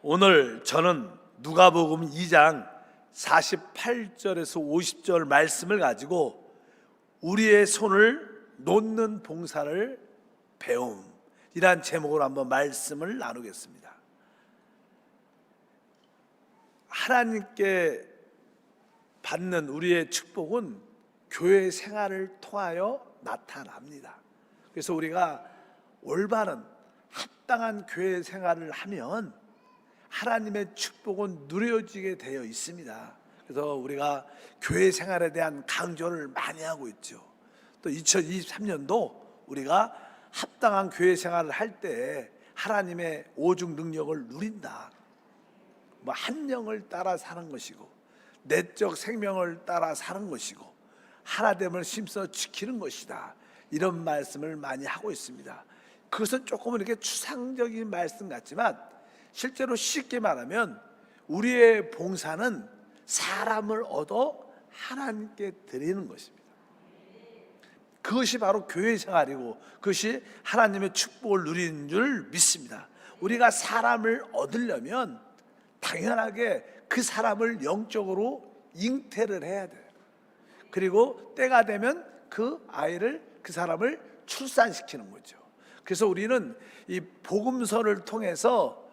오늘 저는 누가복음 2장 48절에서 50절 말씀을 가지고 우리의 손을 놓는 봉사를 배움이란 제목으로 한번 말씀을 나누겠습니다. 하나님께 받는 우리의 축복은 교회 생활을 통하여 나타납니다. 그래서 우리가 올바른 합당한 교회 생활을 하면 하나님의 축복은 누려지게 되어 있습니다. 그래서 우리가 교회 생활에 대한 강조를 많이 하고 있죠. 또 2023년도 우리가 합당한 교회 생활을 할 때 하나님의 오죽 능력을 누린다. 한 영을 따라 사는 것이고 내적 생명을 따라 사는 것이고 하나됨을 심써 지키는 것이다. 이런 말씀을 많이 하고 있습니다. 그것은 조금 이렇게 추상적인 말씀 같지만 실제로 쉽게 말하면 우리의 봉사는 사람을 얻어 하나님께 드리는 것입니다. 그것이 바로 교회 생활이고 그것이 하나님의 축복을 누리는 줄 믿습니다. 우리가 사람을 얻으려면 당연하게 그 사람을 영적으로 잉태를 해야 돼요. 그리고 때가 되면 그 아이를, 그 사람을 출산시키는 거죠. 그래서 우리는 이 복음서를 통해서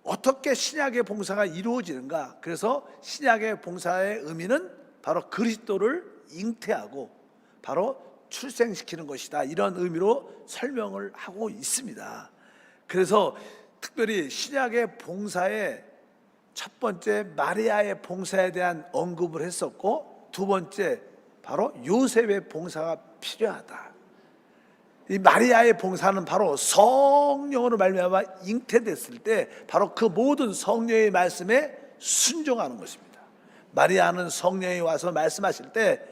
어떻게 신약의 봉사가 이루어지는가? 그래서 신약의 봉사의 의미는 바로 그리스도를 잉태하고 바로 출생시키는 것이다. 이런 의미로 설명을 하고 있습니다. 그래서 특별히 신약의 봉사의 첫 번째 마리아의 봉사에 대한 언급을 했었고 두 번째 바로 요셉의 봉사가 필요하다. 이 마리아의 봉사는 바로 성령으로 말미암아 잉태됐을 때 바로 그 모든 성령의 말씀에 순종하는 것입니다. 마리아는 성령이 와서 말씀하실 때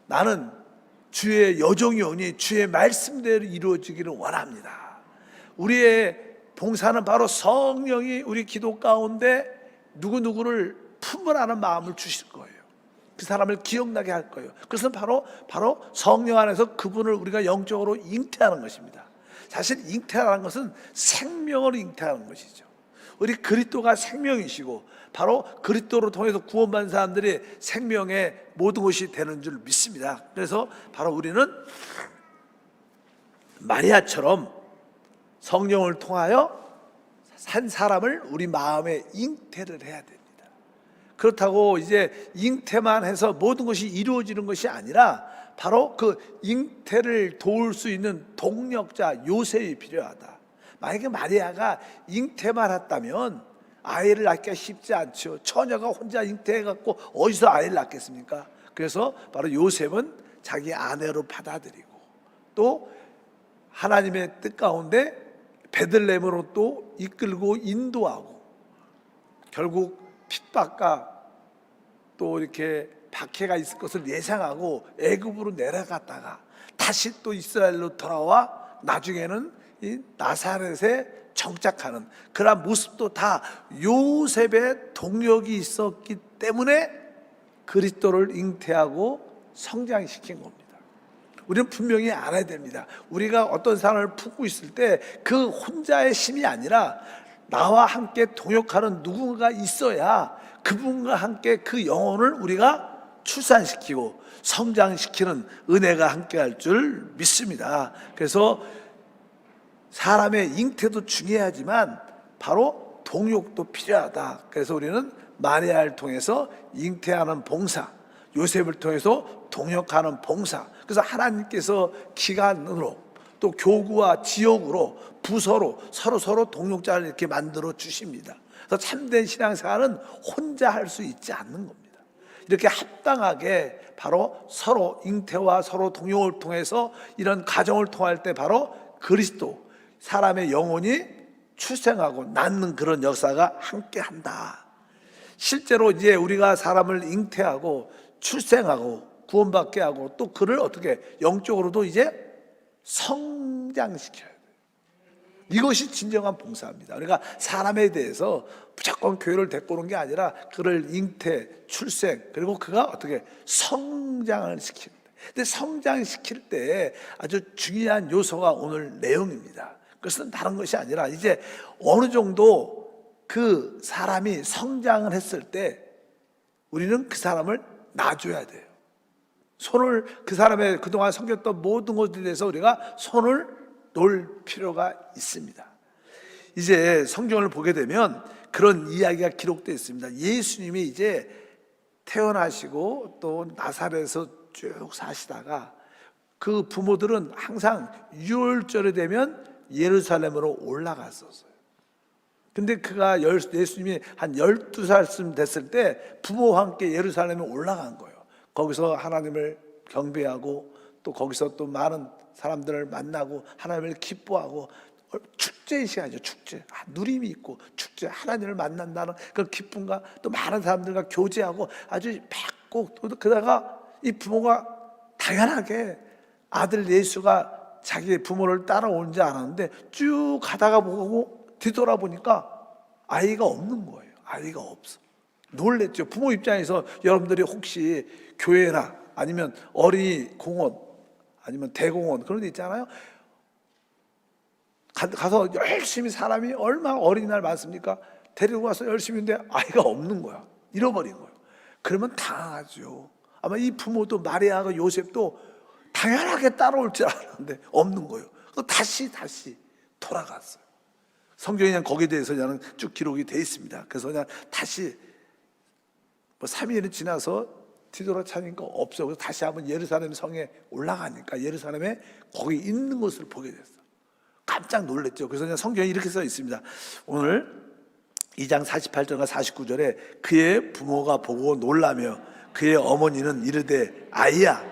나는 주의 여종이 오니 주의 말씀대로 이루어지기를 원합니다. 우리의 봉사는 바로 성령이 우리 기도 가운데 누구누구를 품으라는 마음을 주실 거예요. 그 사람을 기억나게 할 거예요. 그것은 바로 성령 안에서 그분을 우리가 영적으로 잉태하는 것입니다. 사실 잉태하는 것은 생명을 잉태하는 것이죠. 우리 그리스도가 생명이시고 바로 그리스도를 통해서 구원받은 사람들이 생명의 모든 것이 되는 줄 믿습니다. 그래서 바로 우리는 마리아처럼 성령을 통하여 한 사람을 우리 마음에 잉태를 해야 됩니다. 그렇다고 이제 잉태만 해서 모든 것이 이루어지는 것이 아니라 바로 그 잉태를 도울 수 있는 동력자 요셉이 필요하다. 만약에 마리아가 잉태만 했다면 아이를 낳기가 쉽지 않죠. 처녀가 혼자 잉태해갖고 어디서 아이를 낳겠습니까? 그래서 바로 요셉은 자기 아내로 받아들이고 또 하나님의 뜻 가운데 베들레헴으로 또 이끌고 인도하고 결국 핍박과 또 이렇게 박해가 있을 것을 예상하고 애굽으로 내려갔다가 다시 또 이스라엘로 돌아와 나중에는 이 나사렛에 정착하는 그런 모습도 다 요셉의 동력이 있었기 때문에 그리스도를 잉태하고 성장시킨 겁니다. 우리는 분명히 알아야 됩니다. 우리가 어떤 사람을 품고 있을 때 그 혼자의 힘이 아니라 나와 함께 동역하는 누군가 있어야 그분과 함께 그 영혼을 우리가 출산시키고 성장시키는 은혜가 함께 할 줄 믿습니다. 그래서 사람의 잉태도 중요하지만 바로 동역도 필요하다. 그래서 우리는 마리아를 통해서 잉태하는 봉사, 요셉을 통해서 동역하는 봉사. 그래서 하나님께서 기관으로 또 교구와 지역으로 부서로 서로 동역자를 이렇게 만들어 주십니다. 그래서 참된 신앙생활은 혼자 할 수 있지 않는 겁니다. 이렇게 합당하게 바로 서로 잉태와 서로 동역을 통해서 이런 가정을 통할 때 바로 그리스도 사람의 영혼이 출생하고 낳는 그런 역사가 함께 한다. 실제로 이제 우리가 사람을 잉태하고 출생하고 구원받게 하고 또 그를 어떻게 영적으로도 이제 성장시켜야 돼요. 이것이 진정한 봉사입니다. 그러니까 사람에 대해서 무조건 교회를 데리고 오는 게 아니라 그를 잉태, 출생 그리고 그가 어떻게 성장을 시키는 거예요. 근데 성장시킬 때 아주 중요한 요소가 오늘 내용입니다. 그것은 다른 것이 아니라 이제 어느 정도 그 사람이 성장을 했을 때 우리는 그 사람을 놔줘야 돼요. 손을, 그 사람의 그동안 섬겼던 모든 것에 대해서 우리가 손을 놓을 필요가 있습니다. 이제 성경을 보게 되면 그런 이야기가 기록되어 있습니다. 예수님이 이제 태어나시고 또 나사렛에서 쭉 사시다가 그 부모들은 항상 유월절이 되면 예루살렘으로 올라갔었어요. 근데 그가 예수님이 한 12살쯤 됐을 때 부모와 함께 예루살렘에 올라간 거예요. 거기서 하나님을 경배하고 또 거기서 또 많은 사람들을 만나고 하나님을 기뻐하고 축제의 시간이죠. 축제, 누림이 있고 축제, 하나님을 만난다는 그 기쁨과 또 많은 사람들과 교제하고 아주 뵙고 또 그러다가 이 부모가 당연하게 아들 예수가 자기의 부모를 따라오는 줄 알았는데 쭉 가다가 보고 뒤돌아보니까 아이가 없는 거예요. 아이가 없어. 놀랬죠. 부모 입장에서 여러분들이 혹시 교회나 아니면 어린이 공원 아니면 대공원 그런 데 있잖아요. 가서 열심히 사람이 얼마나 어린이날 많습니까? 데리고 가서 열심히 했는데 아이가 없는 거야. 잃어버린 거예요. 그러면 당하죠. 아마 이 부모도 마리아가 요셉도 당연하게 따라올 줄 알았는데 없는 거예요. 다시 돌아갔어요. 성경에 그냥 거기에 대해서 그냥 쭉 기록이 돼 있습니다. 그래서 그냥 다시 3일이 지나서 뒤돌아차니까 없어. 그래서 다시 한번 예루살렘 성에 올라가니까 예루살렘에 거기 있는 것을 보게 됐어요. 깜짝 놀랐죠. 그래서 그냥 성경에 이렇게 써 있습니다. 오늘 2장 48절과 49절에 그의 부모가 보고 놀라며 그의 어머니는 이르되 아이야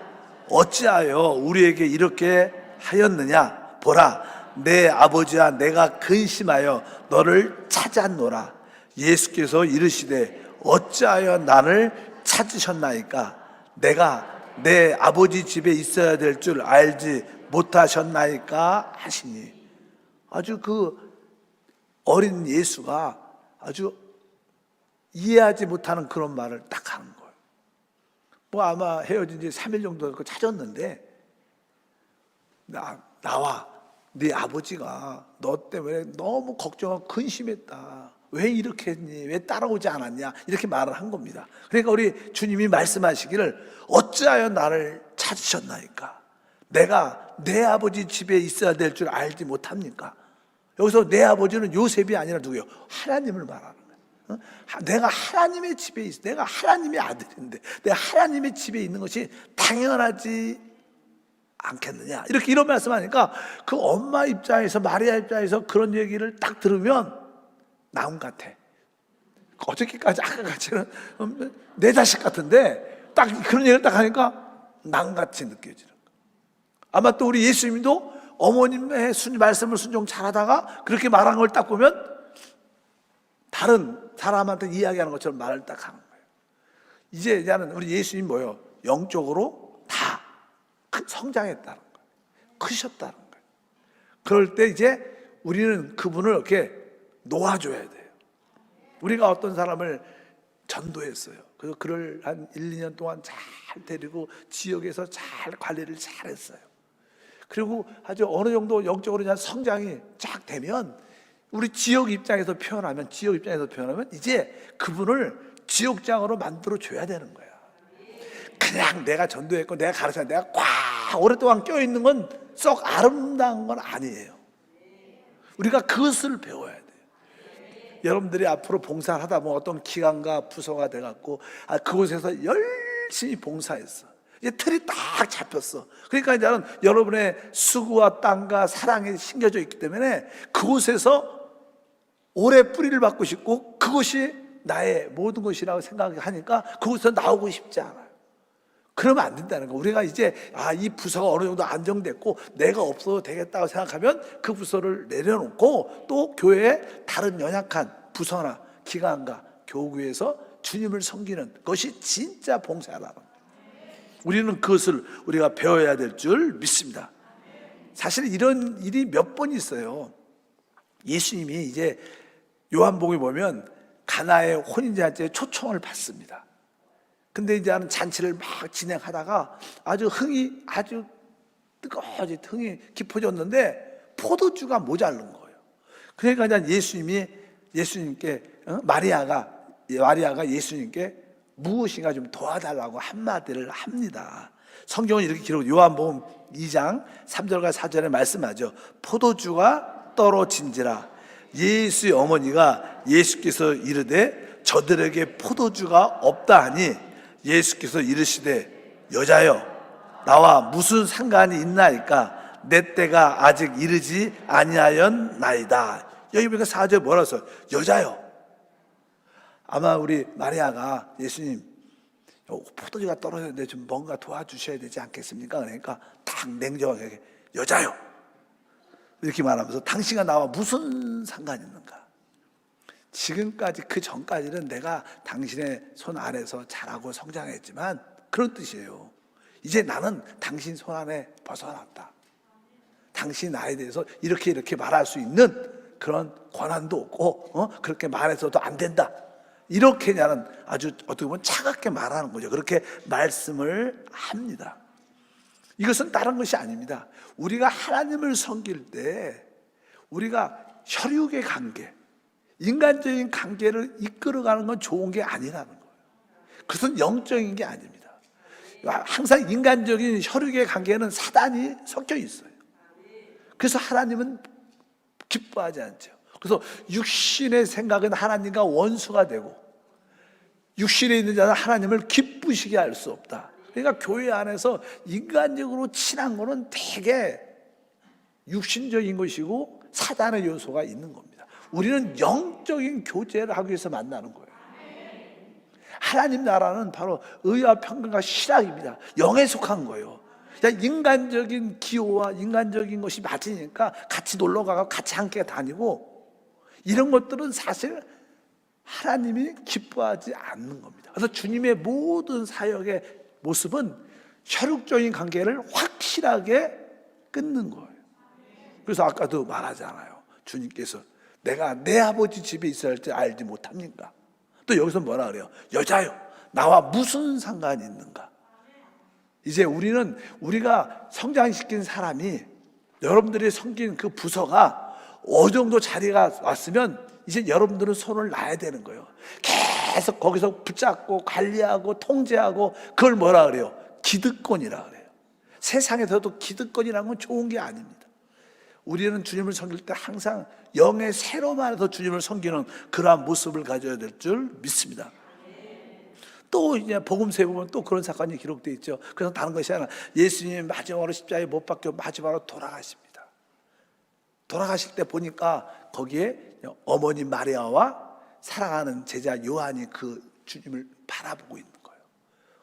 어찌하여 우리에게 이렇게 하였느냐 보라 내 아버지와 내가 근심하여 너를 찾았노라. 예수께서 이르시되 어찌하여 나를 찾으셨나이까 내가 내 아버지 집에 있어야 될 줄 알지 못하셨나이까 하시니. 아주 그 어린 예수가 아주 이해하지 못하는 그런 말을 딱 하는 거예요. 뭐 아마 헤어진 지 3일 정도 됐고 찾았는데 나와 네 아버지가 너 때문에 너무 걱정하고 근심했다. 왜 이렇게 했니? 왜 따라오지 않았냐? 이렇게 말을 한 겁니다. 그러니까 우리 주님이 말씀하시기를 어찌하여 나를 찾으셨나이까? 내가 내 아버지 집에 있어야 될 줄 알지 못합니까? 여기서 내 아버지는 요셉이 아니라 누구예요? 하나님을 말하는 거예요. 내가 하나님의 집에 있어. 내가 하나님의 아들인데 내가 하나님의 집에 있는 것이 당연하지 않겠느냐? 이런 말씀하니까 그 엄마 입장에서 마리아 입장에서 그런 얘기를 딱 들으면 나온 같아. 어저께까지 아까 같이는 내 자식 같은데 딱 그런 얘기를 딱 하니까 낭같이 느껴지는 거예요. 아마 또 우리 예수님도 어머님의 말씀을 순종 잘하다가 그렇게 말한 걸 딱 보면 다른 사람한테 이야기하는 것처럼 말을 딱 하는 거예요. 이제 우리 예수님 뭐예요? 영적으로 다 성장했다는 거예요. 크셨다는 거예요. 그럴 때 이제 우리는 그분을 이렇게 놓아줘야 돼요. 우리가 어떤 사람을 전도했어요. 그래서 그를 한 1, 2년 동안 잘 데리고 지역에서 잘 관리를 잘 했어요. 그리고 아주 어느 정도 영적으로 그냥 성장이 쫙 되면 우리 지역 입장에서 표현하면 이제 그분을 지역장으로 만들어 줘야 되는 거야. 그냥 내가 전도했고 내가 가르쳐 내가 꽉 오랫동안 껴있는 건 썩 아름다운 건 아니에요. 우리가 그것을 배워야 돼요. 여러분들이 앞으로 봉사를 하다 보면 어떤 기관과 부서가 돼갖고 그곳에서 열심히 봉사했어. 이제 틀이 딱 잡혔어. 그러니까 이제는 여러분의 수고와 땀과 사랑이 심겨져 있기 때문에 그곳에서 오래 뿌리를 받고 싶고 그것이 나의 모든 것이라고 생각하니까 그곳에서 나오고 싶지 않아요. 그러면 안 된다는 거. 우리가 이제 이 부서가 어느 정도 안정됐고 내가 없어도 되겠다고 생각하면 그 부서를 내려놓고 또 교회의 다른 연약한 부서나 기관과 교구에서 주님을 섬기는 것이 진짜 봉사라는 거예요. 우리는 그것을 우리가 배워야 될 줄 믿습니다. 사실 이런 일이 몇 번 있어요. 예수님이 이제 요한복음에 보면 가나의 혼인잔치에 초청을 받습니다. 근데 이제 잔치를 막 진행하다가 흥이 뜨거워지 흥이 깊어졌는데 포도주가 모자른 거예요. 그러니까 이제 예수님이 예수님께 마리아가 예수님께 무엇인가 좀 도와달라고 한마디를 합니다. 성경은 이렇게 기록, 요한복음 2장 3절과 4절에 말씀하죠. 포도주가 떨어진지라. 예수의 어머니가 예수께서 이르되 저들에게 포도주가 없다 하니 예수께서 이르시되 여자여 나와 무슨 상관이 있나이까 내 때가 아직 이르지 아니하였나이다. 여기 보니까 4절 뭐라고 써요? 여자요. 아마 우리 마리아가 예수님 포도주가 떨어졌는데 좀 뭔가 도와주셔야 되지 않겠습니까? 그러니까 딱 냉정하게 여자요 이렇게 말하면서 당신과 나와 무슨 상관이 있는가? 지금까지 그 전까지는 내가 당신의 손 아래서 자라고 성장했지만 그런 뜻이에요. 이제 나는 당신 손 안에 벗어났다. 당신 나에 대해서 이렇게 말할 수 있는 그런 권한도 없고 그렇게 말해서도 안 된다. 이렇게 나는 아주 어떻게 보면 차갑게 말하는 거죠. 그렇게 말씀을 합니다. 이것은 다른 것이 아닙니다. 우리가 하나님을 섬길 때 우리가 혈육의 관계, 인간적인 관계를 이끌어가는 건 좋은 게 아니라는 거예요. 그것은 영적인 게 아닙니다. 항상 인간적인 혈육의 관계는 사단이 섞여 있어요. 그래서 하나님은 기뻐하지 않죠. 그래서 육신의 생각은 하나님과 원수가 되고 육신에 있는 자는 하나님을 기쁘시게 할 수 없다. 그러니까 교회 안에서 인간적으로 친한 거는 되게 육신적인 것이고 사단의 요소가 있는 겁니다. 우리는 영적인 교제를 하기 위해서 만나는 거예요. 하나님 나라는 바로 의와 평강과 실학입니다. 영에 속한 거예요. 인간적인 기호와 인간적인 것이 맞으니까 같이 놀러 가고 같이 함께 다니고 이런 것들은 사실 하나님이 기뻐하지 않는 겁니다. 그래서 주님의 모든 사역의 모습은 혈육적인 관계를 확실하게 끊는 거예요. 그래서 아까도 말하잖아요. 주님께서 내가 내 아버지 집에 있어야 할 때 알지 못합니까? 또 여기서 뭐라 그래요? 여자요 나와 무슨 상관이 있는가? 이제 우리가 성장시킨 사람이 여러분들이 섬긴 그 부서가 어느 정도 자리가 왔으면 이제 여러분들은 손을 놔야 되는 거예요. 계속 거기서 붙잡고 관리하고 통제하고 그걸 뭐라 그래요? 기득권이라 그래요. 세상에서도 기득권이라는 건 좋은 게 아닙니다. 우리는 주님을 섬길 때 항상 영의 세로만에서 주님을 섬기는 그러한 모습을 가져야 될 줄 믿습니다. 또 이제 복음서에 보면 또 그런 사건이 기록되어 있죠. 그래서 다른 것이 아니라 예수님이 마지막으로 십자가에 못 박혀 마지막으로 돌아가십니다. 돌아가실 때 보니까 거기에 어머니 마리아와 사랑하는 제자 요한이 그 주님을 바라보고 있는 거예요.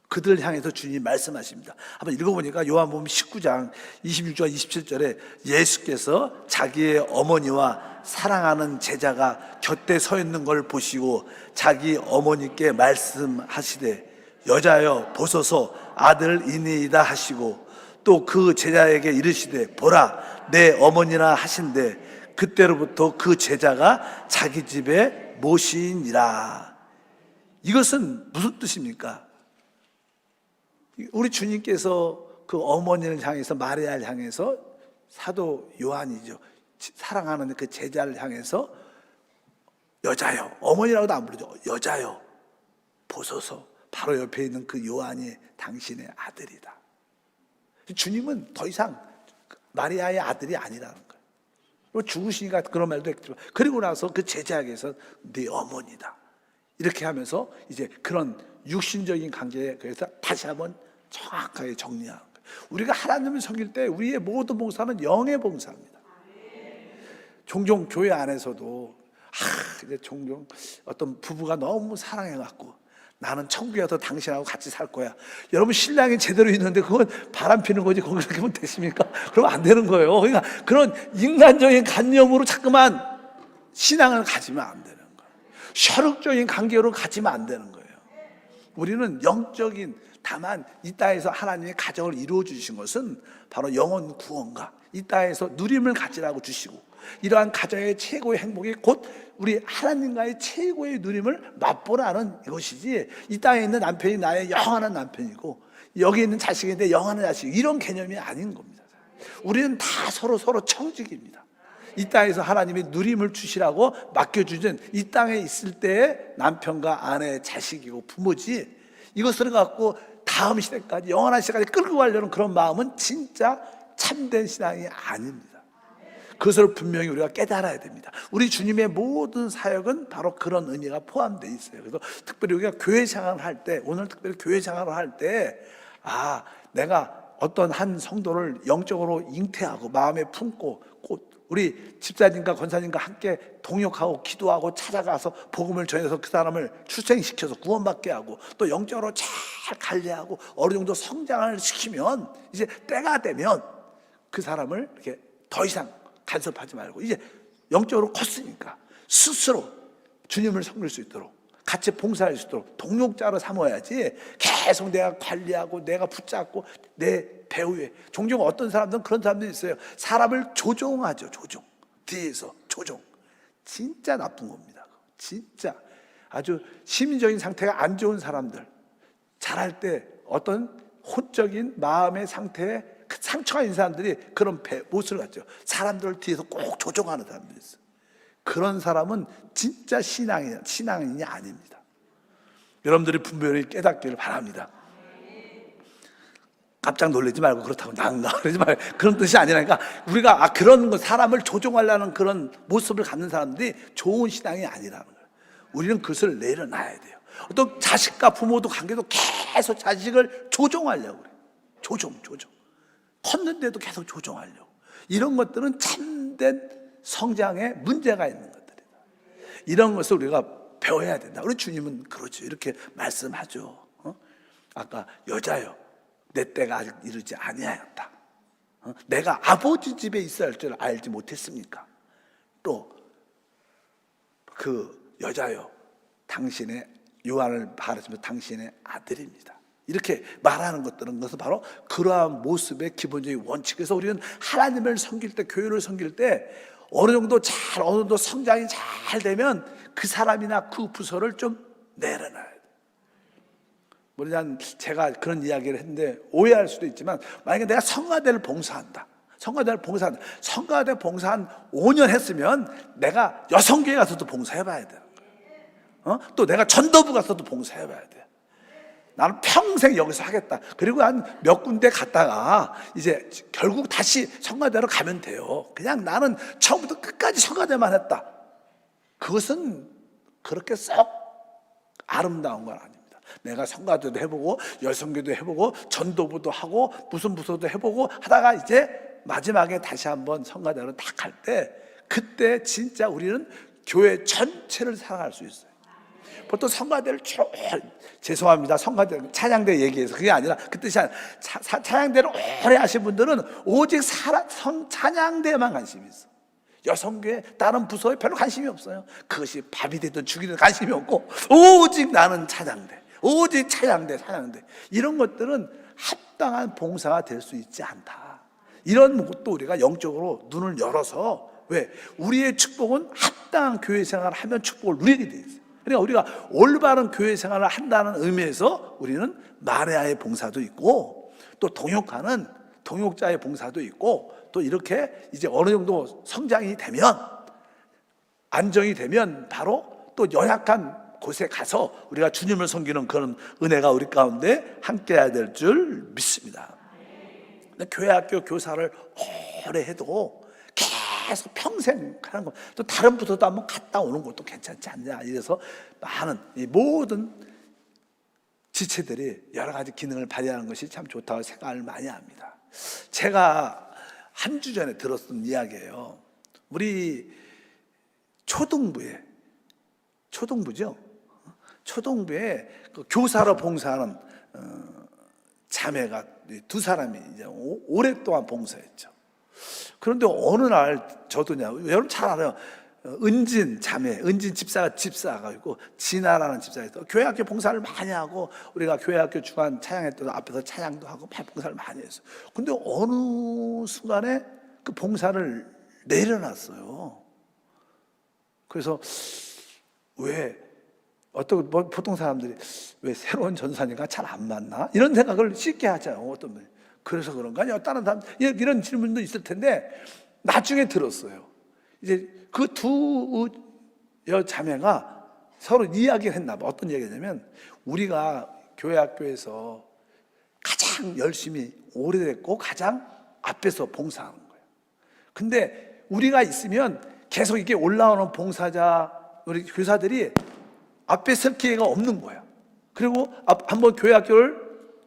그들을 향해서 주님이 말씀하십니다. 한번 읽어보니까 요한복음 19장 26절과 27절에 예수께서 자기의 어머니와 사랑하는 제자가 곁에 서 있는 걸 보시고 자기 어머니께 말씀하시되 여자여 보소서 아들이니이다 하시고 또 그 제자에게 이르시되 보라 내 어머니라 하신대 그때로부터 그 제자가 자기 집에 모시니라. 이것은 무슨 뜻입니까? 우리 주님께서 그 어머니를 향해서 마리아를 향해서 사도 요한이죠. 사랑하는 그 제자를 향해서 여자요 어머니라고도 안 부르죠. 여자요 보소서 바로 옆에 있는 그 요한이 당신의 아들이다. 주님은 더 이상 마리아의 아들이 아니라는 거예요. 죽으시니까 그런 말도 했지만 그리고 나서 그 제자에게서 네 어머니다 이렇게 하면서 이제 그런 육신적인 관계에 그래서 다시 한번 정확하게 정리하는 거예요. 우리가 하나님을 섬길 때 우리의 모든 봉사는 영의 봉사입니다. 종종 교회 안에서도 이제 종종 어떤 부부가 너무 사랑해갖고 나는 천국에 가서 당신하고 같이 살 거야. 여러분 신랑이 제대로 있는데 그건 바람 피는 거지 거기서 그러면 되십니까? 그러면 안 되는 거예요. 그러니까 그런 인간적인 관념으로 자꾸만 신앙을 가지면 안 되는 거예요. 혈육적인 관계로 가지면 안 되는 거예요. 우리는 영적인 다만 이 땅에서 하나님의 가정을 이루어 주신 것은 바로 영혼 구원과 이 땅에서 누림을 가지라고 주시고 이러한 가정의 최고의 행복이 곧 우리 하나님과의 최고의 누림을 맛보라는 것이지 이 땅에 있는 남편이 나의 영원한 남편이고 여기 있는 자식인데 영원한 자식 이런 개념이 아닌 겁니다. 우리는 다 서로 청직입니다. 이 땅에서 하나님이 누림을 주시라고 맡겨주신 이 땅에 있을 때의 남편과 아내, 자식이고 부모지, 이것을 갖고 다음 시대까지, 영원한 시대까지 끌고 가려는 그런 마음은 진짜 참된 신앙이 아닙니다. 그것을 분명히 우리가 깨달아야 됩니다. 우리 주님의 모든 사역은 바로 그런 의미가 포함되어 있어요. 그래서 특별히 우리가 교회 생활을 할 때, 오늘 특별히 교회 생활을 할 때, 내가 어떤 한 성도를 영적으로 잉태하고 마음에 품고 우리 집사님과 권사님과 함께 동역하고 기도하고 찾아가서 복음을 전해서 그 사람을 출생시켜서 구원받게 하고 또 영적으로 잘 관리하고 어느 정도 성장을 시키면 이제 때가 되면 그 사람을 이렇게 더 이상 간섭하지 말고 이제 영적으로 컸으니까 스스로 주님을 섬길 수 있도록 같이 봉사할 수 있도록 동역자로 삼아야지, 계속 내가 관리하고 내가 붙잡고 내 배후에. 종종 어떤 사람들은 그런 사람들이 있어요. 사람을 조종하죠. 조종, 뒤에서 조종. 진짜 나쁜 겁니다. 진짜 아주 심리적인 상태가 안 좋은 사람들, 잘할 때 어떤 혼적인 마음의 상태에 그 상처가 있는 사람들이 그런 모습을 갖죠. 사람들을 뒤에서 꼭 조종하는 사람들이 있어요. 그런 사람은 진짜 신앙인이 아닙니다. 여러분들이 분별히 깨닫기를 바랍니다. 깜짝 놀라지 말고 그렇다고 그러지 말고, 그런 뜻이 아니라니까. 우리가 그런 거, 사람을 조종하려는 그런 모습을 갖는 사람들이 좋은 신앙이 아니라는 거예요. 우리는 그것을 내려놔야 돼요. 어떤 자식과 부모도 관계도 계속 자식을 조종하려고 그래요. 조종 컸는데도 계속 조종하려고. 이런 것들은 참된 성장에 문제가 있는 것들이다. 이런 것을 우리가 배워야 된다. 우리 주님은 그렇죠. 이렇게 말씀하죠. 아까 여자여, 내 때가 아직 이르지 아니하였다. 내가 아버지 집에 있어야 할 줄 알지 못했습니까? 또 그 여자여, 당신의 요한을 바라시며 당신의 아들입니다. 이렇게 말하는 것들은 바로 그러한 모습의 기본적인 원칙. 그래서 우리는 하나님을 섬길 때, 교회를 섬길 때 어느 정도 성장이 잘 되면 그 사람이나 그 부서를 좀 내려놔야 돼요. 물론 제가 그런 이야기를 했는데 오해할 수도 있지만, 만약에 내가 성가대를 봉사한다. 성가대 봉사 한 5년 했으면 내가 여성교회 가서도 봉사해봐야 돼요. 또 내가 전도부 가서도 봉사해봐야 돼요. 나는 평생 여기서 하겠다. 그리고 한 몇 군데 갔다가 이제 결국 다시 성가대로 가면 돼요. 그냥 나는 처음부터 끝까지 성가대만 했다. 그것은 그렇게 썩 아름다운 건 아닙니다. 내가 성가대도 해보고 여성교도 해보고 전도부도 하고 무슨 부서도 해보고 하다가 이제 마지막에 다시 한번 성가대로 딱 갈 때, 그때 진짜 우리는 교회 전체를 사랑할 수 있어요. 보통 성가대를 죄송합니다. 성가대, 찬양대 얘기해서 그게 아니라 그 뜻이 아니라 찬양대를 오래 하신 분들은 오직 찬양대에만 관심이 있어. 여성교회 다른 부서에 별로 관심이 없어요. 그것이 밥이 되든 죽이 되든 관심이 없고 오직 나는 찬양대, 오직 찬양대. 이런 것들은 합당한 봉사가 될 수 있지 않다. 이런 것도 우리가 영적으로 눈을 열어서, 왜? 우리의 축복은 합당한 교회 생활을 하면 축복을 누리게 돼 있어요. 그러니까 우리가 올바른 교회 생활을 한다는 의미에서 우리는 마레아의 봉사도 있고, 또 동역하는 동역자의 봉사도 있고, 또 이렇게 이제 어느 정도 성장이 되면, 안정이 되면 바로 또 연약한 곳에 가서 우리가 주님을 섬기는 그런 은혜가 우리 가운데 함께해야 될 줄 믿습니다. 교회 학교 교사를 오래 해도 계속 평생 하는 거, 또 다른 부서도 한번 갔다 오는 것도 괜찮지 않냐. 이래서 많은 이 모든 지체들이 여러 가지 기능을 발휘하는 것이 참 좋다고 생각을 많이 합니다. 제가 한 주 전에 들었던 이야기예요. 우리 초등부에 그 교사로 봉사하는 자매가 두 사람이 이제 오랫동안 봉사했죠. 그런데 어느 날 여러분 잘 알아요. 은진 집사가 있고 진아라는 집사가 있어. 교회학교 봉사를 많이 하고, 우리가 교회학교 주간 찬양회 때도 앞에서 찬양도 하고 봉사를 많이 했어. 근데 어느 순간에 그 봉사를 내려놨어요. 그래서 왜 보통 사람들이 왜 새로운 전사님과 잘 안 맞나? 이런 생각을 쉽게 하잖아요. 어떤 분이. 그래서 그런가? 다른 사람 이런 질문도 있을 텐데 나중에 들었어요. 이제 그 두 여자매가 서로 이야기를 했나 봐. 어떤 얘기냐면 우리가 교회 학교에서 가장 열심히 오래됐고 가장 앞에서 봉사하는 거예요. 근데 우리가 있으면 계속 이렇게 올라오는 봉사자 우리 교사들이 앞에 설 기회가 없는 거야. 그리고 한번 교회 학교를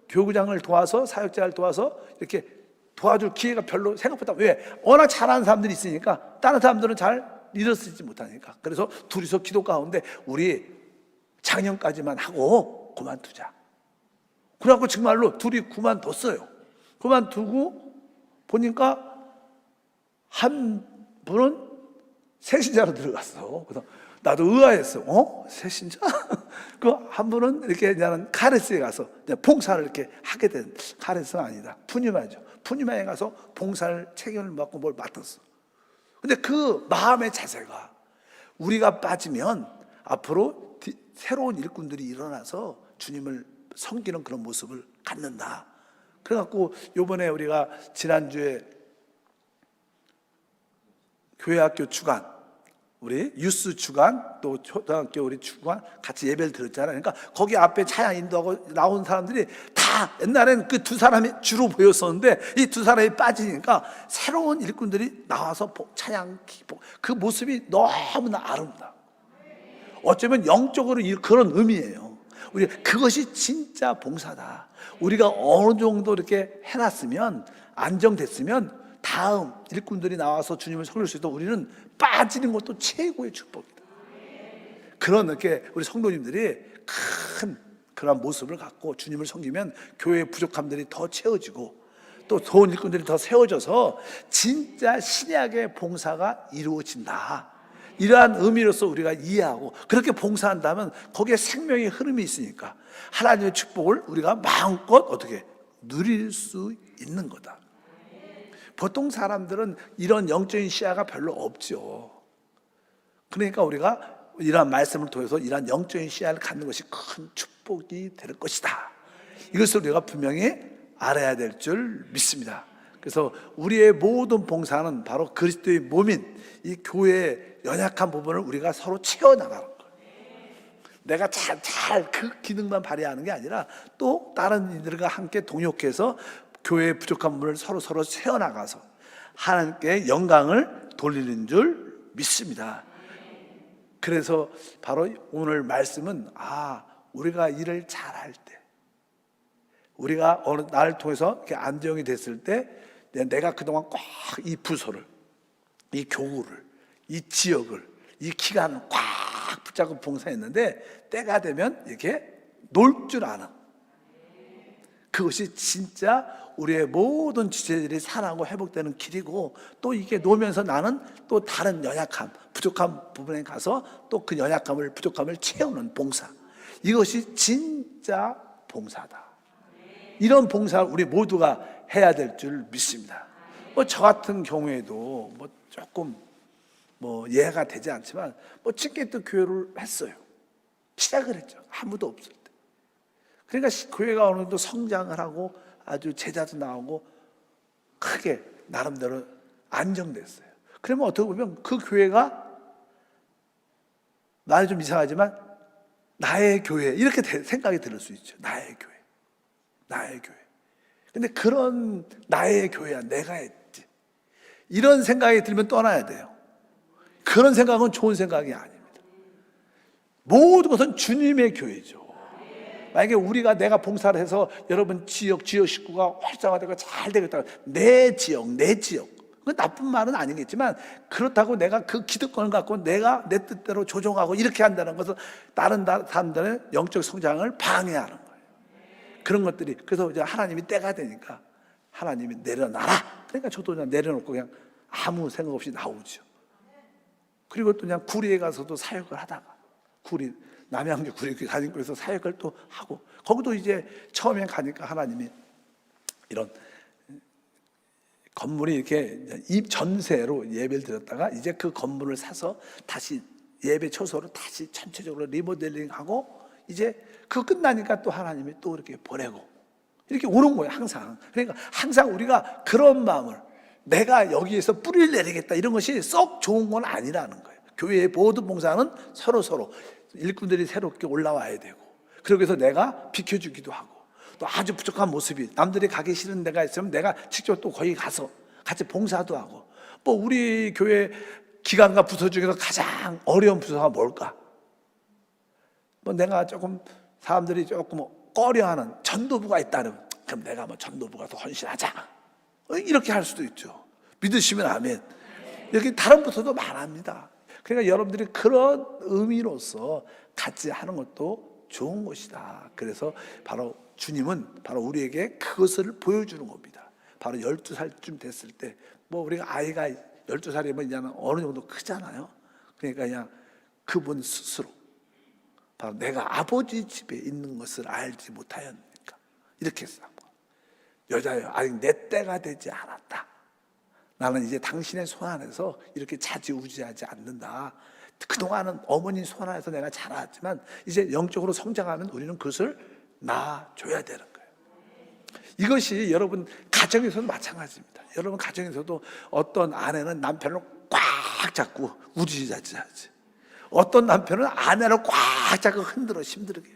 교구장을 도와서 사역자를 도와서 이렇게 도와줄 기회가 별로 생각보다 왜? 워낙 잘하는 사람들이 있으니까 다른 사람들은 잘 일어서지 못하니까. 그래서 둘이서 기도 가운데 우리 작년까지만 하고 그만두자. 그래갖고 정말로 둘이 그만뒀어요. 그만두고 보니까 한 분은 새신자로 들어갔어. 그래서 나도 의아했어. 새신자? 그 한 분은 이렇게 나는 카레스에 가서 봉사를 이렇게 하게 된, 카레스가 아니다. 푸니마죠. 푸니마에 가서 봉사를 책임을 맡고 뭘 맡았어. 근데 그 마음의 자세가 우리가 빠지면 앞으로 새로운 일꾼들이 일어나서 주님을 섬기는 그런 모습을 갖는다. 그래갖고 요번에 우리가 지난주에 교회학교 주간, 우리 유스 주간, 또 초등학교 우리 주간 같이 예배를 드렸잖아요. 그러니까 거기 앞에 찬양 인도하고 나온 사람들이 다 옛날엔 그 두 사람이 주로 보였었는데 이 두 사람이 빠지니까 새로운 일꾼들이 나와서 찬양, 그 모습이 너무나 아름다워. 어쩌면 영적으로 그런 의미예요. 우리 그것이 진짜 봉사다. 우리가 어느 정도 이렇게 해놨으면 안정됐으면 다음 일꾼들이 나와서 주님을 섬길 수 있도록 우리는 빠지는 것도 최고의 축복이다. 그런 이렇게 우리 성도님들이 큰 그런 모습을 갖고 주님을 섬기면 교회의 부족함들이 더 채워지고 또 좋은 일꾼들이 더 세워져서 진짜 신약의 봉사가 이루어진다. 이러한 의미로서 우리가 이해하고 그렇게 봉사한다면 거기에 생명의 흐름이 있으니까 하나님의 축복을 우리가 마음껏 어떻게 누릴 수 있는 거다. 보통 사람들은 이런 영적인 시야가 별로 없죠. 그러니까 우리가 이러한 말씀을 통해서 이러한 영적인 시야를 갖는 것이 큰 축복이 될 것이다. 이것을 우리가 분명히 알아야 될 줄 믿습니다. 그래서 우리의 모든 봉사는 바로 그리스도의 몸인 이 교회의 연약한 부분을 우리가 서로 채워나가는 거예요. 내가 잘 그 기능만 발휘하는 게 아니라 또 다른 이들과 함께 동역해서 교회의 부족한 부분을 서로 채워나가서 하나님께 영광을 돌리는 줄 믿습니다. 그래서 바로 오늘 말씀은 우리가 일을 잘할 때, 우리가 어느 나를 통해서 이렇게 안정이 됐을 때 내가 그동안 꽉 이 부서를, 이 교구를, 이 지역을, 이 기간을 꽉 붙잡고 봉사했는데 때가 되면 이렇게 놀 줄 아는, 그것이 진짜 우리의 모든 지체들이 살아나고 회복되는 길이고, 또 이게 놓으면서 나는 또 다른 연약함, 부족한 부분에 가서 또 그 연약함을, 부족함을 채우는 봉사, 이것이 진짜 봉사다. 이런 봉사를 우리 모두가 해야 될 줄 믿습니다. 저 같은 경우에도 조금 이해가 되지 않지만 찌개도 교회를 했어요. 시작을 했죠. 아무도 없을 때. 그러니까 교회가 어느 정도 성장을 하고 아주 제자도 나오고 크게 나름대로 안정됐어요. 그러면 어떻게 보면 그 교회가 말이 좀 이상하지만 나의 교회 이렇게 생각이 들 수 있죠. 나의 교회, 나의 교회. 근데 그런 나의 교회야 내가 했지, 이런 생각이 들면 떠나야 돼요. 그런 생각은 좋은 생각이 아닙니다. 모든 것은 주님의 교회죠. 만약에 내가 봉사를 해서 여러분 지역 식구가 활성화되고 잘 되겠다, 내 지역 그건 나쁜 말은 아니겠지만 그렇다고 내가 그 기득권을 갖고 내가 내 뜻대로 조종하고 이렇게 한다는 것은 다른 사람들의 영적 성장을 방해하는 거예요. 그런 것들이, 그래서 이제 하나님이 때가 되니까 하나님이 내려놔라. 그러니까 저도 그냥 내려놓고 그냥 아무 생각 없이 나오죠. 그리고 또 그냥 구리에 가서도 사역을 하다가 남양주 구리교회 가진교에서 사역을 또 하고, 거기도 이제 처음에 가니까 하나님이 이런 건물이 이렇게 전세로 예배를 드렸다가 이제 그 건물을 사서 다시 예배 초소로 다시 전체적으로 리모델링하고 이제 그거 끝나니까 또 하나님이 또 이렇게 보내고 이렇게 오는 거예요. 항상. 그러니까 항상 우리가 그런 마음을, 내가 여기에서 뿌리를 내리겠다 이런 것이 썩 좋은 건 아니라는 거예요. 교회의 모든 봉사는 서로 일꾼들이 새롭게 올라와야 되고, 그러기 위해서 내가 비켜주기도 하고, 또 아주 부족한 모습이 남들이 가기 싫은 데가 있으면 내가 직접 또 거기 가서 같이 봉사도 하고. 뭐 우리 교회 기관과 부서 중에서 가장 어려운 부서가 뭘까? 뭐 내가 조금 사람들이 조금 꺼려하는 전도부가 있다면, 그럼 내가 뭐 전도부가 더 헌신하자 이렇게 할 수도 있죠. 믿으시면 아멘. 이렇게 다른 부서도 많합니다. 그러니까 여러분들이 그런 의미로서 같이 하는 것도 좋은 것이다. 그래서 바로 주님은 바로 우리에게 그것을 보여주는 겁니다. 바로 12살쯤 됐을 때, 뭐 우리가 아이가 12살이면 이제 어느 정도 크잖아요. 그러니까 그냥 그분 스스로 바로 내가 아버지 집에 있는 것을 알지 못하였으니까 이렇게 했어요. 여자여, 아직 내 때가 되지 않았다. 나는 이제 당신의 손 안에서 이렇게 자지우지하지 않는다. 그동안은 어머니 손 안에서 내가 자라왔지만 이제 영적으로 성장하면 우리는 그것을 낳아줘야 되는 거예요. 이것이 여러분 가정에서도 마찬가지입니다. 여러분 가정에서도 어떤 아내는 남편을 꽉 잡고 우지자지하지, 어떤 남편은 아내를 꽉 잡고 흔들어 힘들게,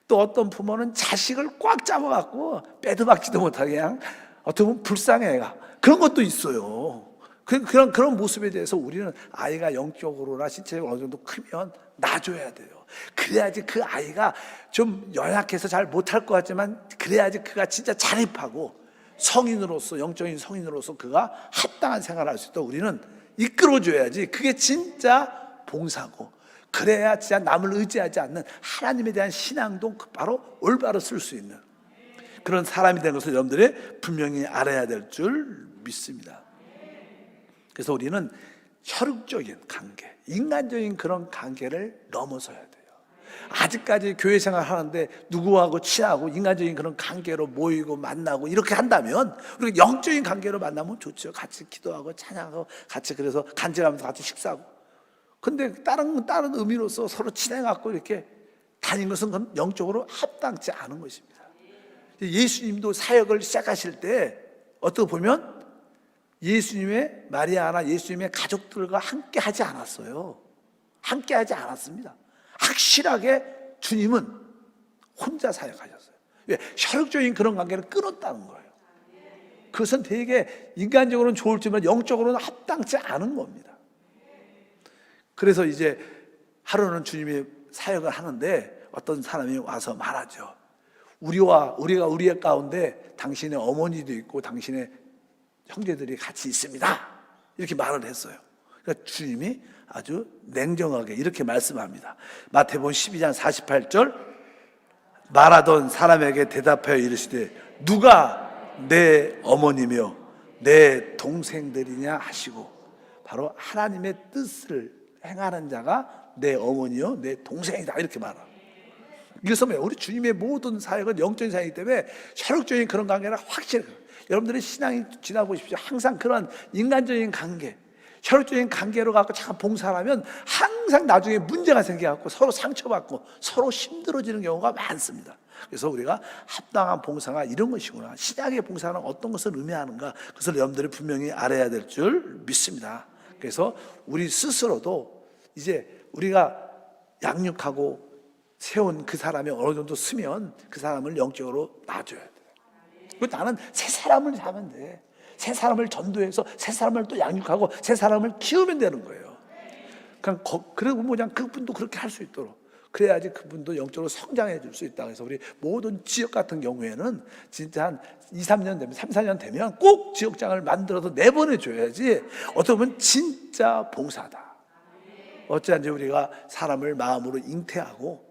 또 어떤 부모는 자식을 꽉 잡아갖고 빼도박지도 못하게 그냥 어떻게 보면 불쌍해 애가, 그런 것도 있어요. 그런 모습에 대해서 우리는 아이가 영적으로나 신체적으로 어느 정도 크면 놔줘야 돼요. 그래야지 그 아이가 좀 연약해서 잘 못할 것 같지만, 그래야지 그가 진짜 자립하고 성인으로서, 영적인 성인으로서 그가 합당한 생활을 할 수 있도록 우리는 이끌어줘야지. 그게 진짜 봉사고, 그래야 진짜 남을 의지하지 않는 하나님에 대한 신앙도 바로 올바로 쓸 수 있는 그런 사람이 되는 것을 여러분들이 분명히 알아야 될 줄 믿습니다. 그래서 우리는 혈육적인 관계, 인간적인 그런 관계를 넘어서야 돼요. 아직까지 교회 생활 하는데 누구하고 친하고 인간적인 그런 관계로 모이고 만나고 이렇게 한다면, 우리가 영적인 관계로 만나면 좋죠. 같이 기도하고 찬양하고 같이, 그래서 간증하면서 같이 식사하고. 근데 다른 의미로서 서로 친해갖고 이렇게 다닌 것은 그건 영적으로 합당치 않은 것입니다. 예수님도 사역을 시작하실 때 어떻게 보면 예수님의 마리아나 예수님의 가족들과 함께 하지 않았어요. 함께 하지 않았습니다. 확실하게 주님은 혼자 사역하셨어요. 왜? 혈육적인 그런 관계를 끊었다는 거예요. 그것은 되게 인간적으로는 좋을지만 영적으로는 합당치 않은 겁니다. 그래서 이제 하루는 주님이 사역을 하는데 어떤 사람이 와서 말하죠. 우리가 우리의 가운데 당신의 어머니도 있고 당신의 형제들이 같이 있습니다. 이렇게 말을 했어요. 그러니까 주님이 아주 냉정하게 이렇게 말씀합니다. 마태복음 12장 48절, 말하던 사람에게 대답하여 이르시되 누가 내 어머니며 내 동생들이냐 하시고, 바로 하나님의 뜻을 행하는 자가 내 어머니요 내 동생이다 이렇게 말합니다. 이것은 우리 주님의 모든 사역은 영적인 사역이기 때문에 혈육적인 그런 관계는 확실히, 여러분들의 신앙이 지나보십시오. 항상 그런 인간적인 관계, 혈육적인 관계로 갖고 참 봉사를 하면 항상 나중에 문제가 생겨갖고 서로 상처받고 서로 힘들어지는 경우가 많습니다. 그래서 우리가 합당한 봉사가 이런 것이구나, 신약의 봉사는 어떤 것을 의미하는가, 그것을 여러분들이 분명히 알아야 될 줄 믿습니다. 그래서 우리 스스로도 이제 우리가 양육하고 세운 그 사람이 어느 정도 쓰면 그 사람을 영적으로 놔줘야 돼요. 나는 새 사람을 사면 돼. 새 사람을 전도해서 새 사람을 또 양육하고 새 사람을 키우면 되는 거예요. 그리고 그냥 그분도 그렇게 할 수 있도록, 그래야지 그분도 영적으로 성장해 줄 수 있다. 그래서 우리 모든 지역 같은 경우에는 진짜 한 2, 3년 되면, 3, 4년 되면 꼭 지역장을 만들어서 내보내줘야지 어떻게 보면 진짜 봉사다. 어찌한지 우리가 사람을 마음으로 잉태하고,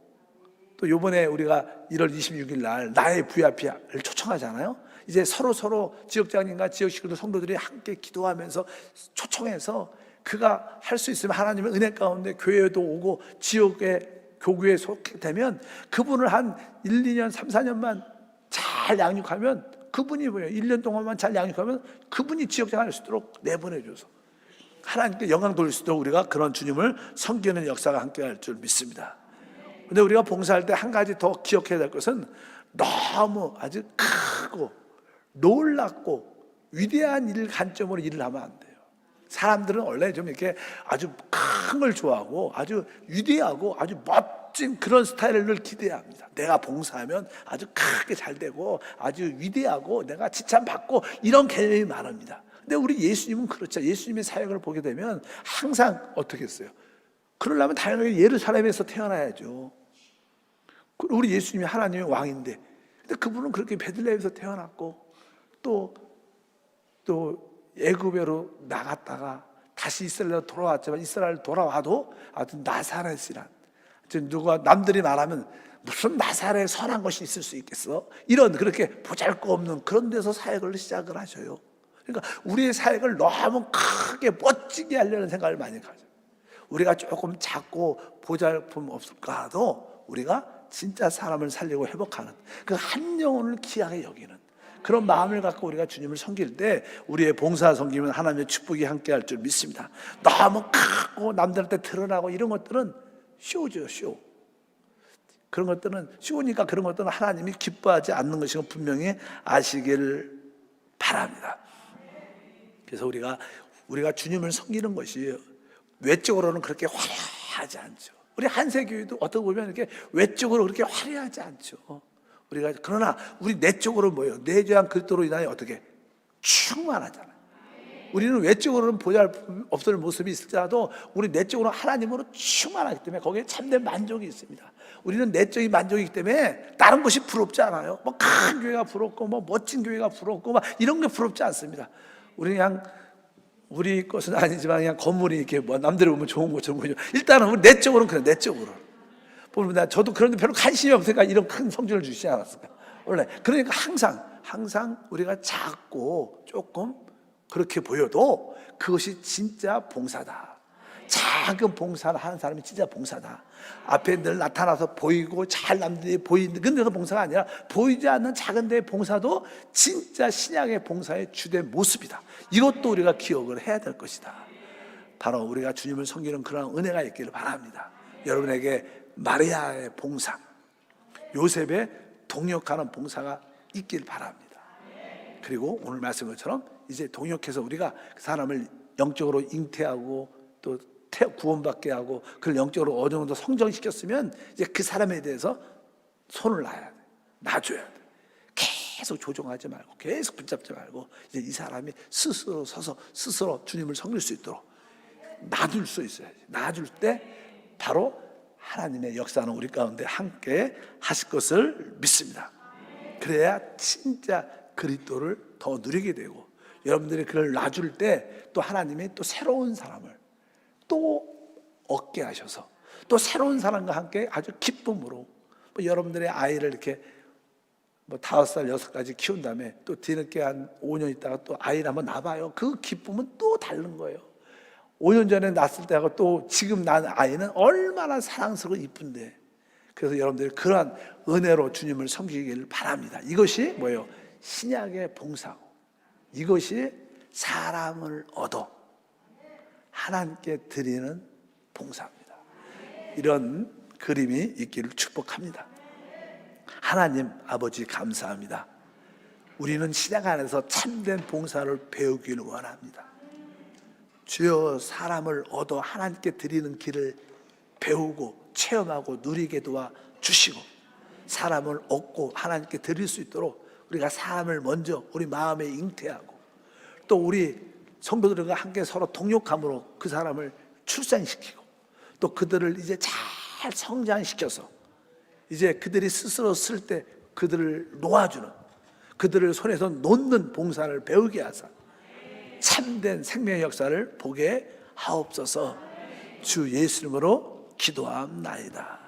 또 요번에 우리가 1월 26일 날 나의 VIP를 초청하잖아요. 이제 서로 지역장님과 지역식구들 성도들이 함께 기도하면서 초청해서 그가 할 수 있으면 하나님의 은혜 가운데 교회에도 오고 지역의 교구에 속되면 그분을 한 1, 2년, 3, 4년만 잘 양육하면, 그분이 뭐예요? 1년 동안만 잘 양육하면 그분이 지역장 할 수 있도록 내보내줘서 하나님께 영광 돌릴 수 있도록 우리가 그런 주님을 섬기는 역사가 함께 할 줄 믿습니다. 근데 우리가 봉사할 때 한 가지 더 기억해야 될 것은, 너무 아주 크고 놀랍고 위대한 일 관점으로 일을 하면 안 돼요. 사람들은 원래 좀 이렇게 아주 큰 걸 좋아하고 아주 위대하고 아주 멋진 그런 스타일을 늘 기대합니다. 내가 봉사하면 아주 크게 잘 되고 아주 위대하고 내가 칭찬받고 이런 개념이 많습니다. 근데 우리 예수님은 그렇죠. 예수님의 사역을 보게 되면 항상 어떻게 했어요? 그러려면 당연히 예루살렘에서 태어나야죠. 우리 예수님이 하나님의 왕인데, 근데 그분은 그렇게 베들레헴에서 태어났고 또 애굽으로 나갔다가 다시 이스라엘로 돌아왔지만 이스라엘 돌아와도 아주 나사렛이란, 누가 남들이 말하면 무슨 나사렛에 선한 것이 있을 수 있겠어? 이런 그렇게 보잘것없는 그런 데서 사역을 시작을 하셔요. 그러니까 우리의 사역을 너무 크게 멋지게 하려는 생각을 많이 가져요. 우리가 조금 작고 보잘품 없을까 하도 우리가 진짜 사람을 살리고 회복하는 그 한 영혼을 귀하게 여기는 그런 마음을 갖고 우리가 주님을 섬길 때 우리의 봉사 섬기면 하나님의 축복이 함께 할 줄 믿습니다. 너무 크고 남들한테 드러나고 이런 것들은 쇼죠, 쇼. 그런 것들은 쇼니까 그런 것들은 하나님이 기뻐하지 않는 것이고 분명히 아시길 바랍니다. 그래서 우리가 주님을 섬기는 것이 외적으로는 그렇게 화려하지 않죠. 우리 한세교회도 어떻게 보면 이렇게 외적으로 그렇게 화려하지 않죠. 그러나 우리 내적으로 뭐예요? 내재한 그리스도로 인하여 어떻게 충만하잖아요. 우리는 외적으로는 보잘없을 모습이 있을지라도 우리 내적으로 하나님으로 충만하기 때문에 거기에 참된 만족이 있습니다. 우리는 내적인 만족이기 때문에 다른 것이 부럽지 않아요. 뭐 큰 교회가 부럽고 뭐 멋진 교회가 부럽고 막 이런 게 부럽지 않습니다. 우리 것은 아니지만 그냥 건물이 이렇게 뭐 남들이 보면 좋은 것처럼 보이죠. 일단은 우리 내적으로는 그래. 내적으로 보면 저도 그런데 별로 관심이 없으니까 이런 큰 성질을 주시지 않았을까 원래. 그러니까 항상 우리가 작고 조금 그렇게 보여도 그것이 진짜 봉사다. 작은 봉사를 하는 사람이 진짜 봉사다. 앞에 늘 나타나서 보이고 잘 남들이 보이는 데서 봉사가 아니라 보이지 않는 작은 데의 봉사도 진짜 신약의 봉사의 주된 모습이다. 이것도 우리가 기억을 해야 될 것이다. 바로 우리가 주님을 섬기는 그런 은혜가 있기를 바랍니다. 여러분에게 마리아의 봉사, 요셉의 동역하는 봉사가 있길 바랍니다. 그리고 오늘 말씀한 것처럼 이제 동역해서 우리가 그 사람을 영적으로 잉태하고 또 구원받게 하고 그걸 영적으로 어느 정도 성장시켰으면 이제 그 사람에 대해서 손을 놔야 돼. 놔줘야 돼. 계속 조종하지 말고 계속 붙잡지 말고 이제 이 사람이 스스로 서서 스스로 주님을 섬길 수 있도록 놔둘 수 있어야지. 놔줄 때 바로 하나님의 역사는 우리 가운데 함께 하실 것을 믿습니다. 그래야 진짜 그리스도를 더 누리게 되고 여러분들이 그걸 놔줄 때 또 하나님이 또 새로운 사람을 또 얻게 하셔서 또 새로운 사람과 함께 아주 기쁨으로 여러분들의 아이를 이렇게 5살, 6살까지 키운 다음에 또 뒤늦게 한 5년 있다가 또 아이를 한번 낳아봐요. 그 기쁨은 또 다른 거예요. 5년 전에 낳았을 때하고 또 지금 낳은 아이는 얼마나 사랑스럽고 이쁜데. 그래서 여러분들이 그러한 은혜로 주님을 섬기길 바랍니다. 이것이 뭐예요? 신약의 봉사고 이것이 사람을 얻어 하나님께 드리는 봉사입니다. 이런 그림이 있기를 축복합니다. 하나님 아버지 감사합니다. 우리는 신약 안에서 참된 봉사를 배우기를 원합니다. 주여 사람을 얻어 하나님께 드리는 길을 배우고 체험하고 누리게 도와 주시고 사람을 얻고 하나님께 드릴 수 있도록 우리가 사람을 먼저 우리 마음에 잉태하고 또 우리 성도들과 함께 서로 동역함으로 그 사람을 출산시키고 또 그들을 이제 잘 성장시켜서 이제 그들이 스스로 쓸 때 그들을 놓아주는 그들을 손에서 놓는 봉사를 배우게 하사 참된 생명의 역사를 보게 하옵소서. 주 예수 이름으로 기도합나이다.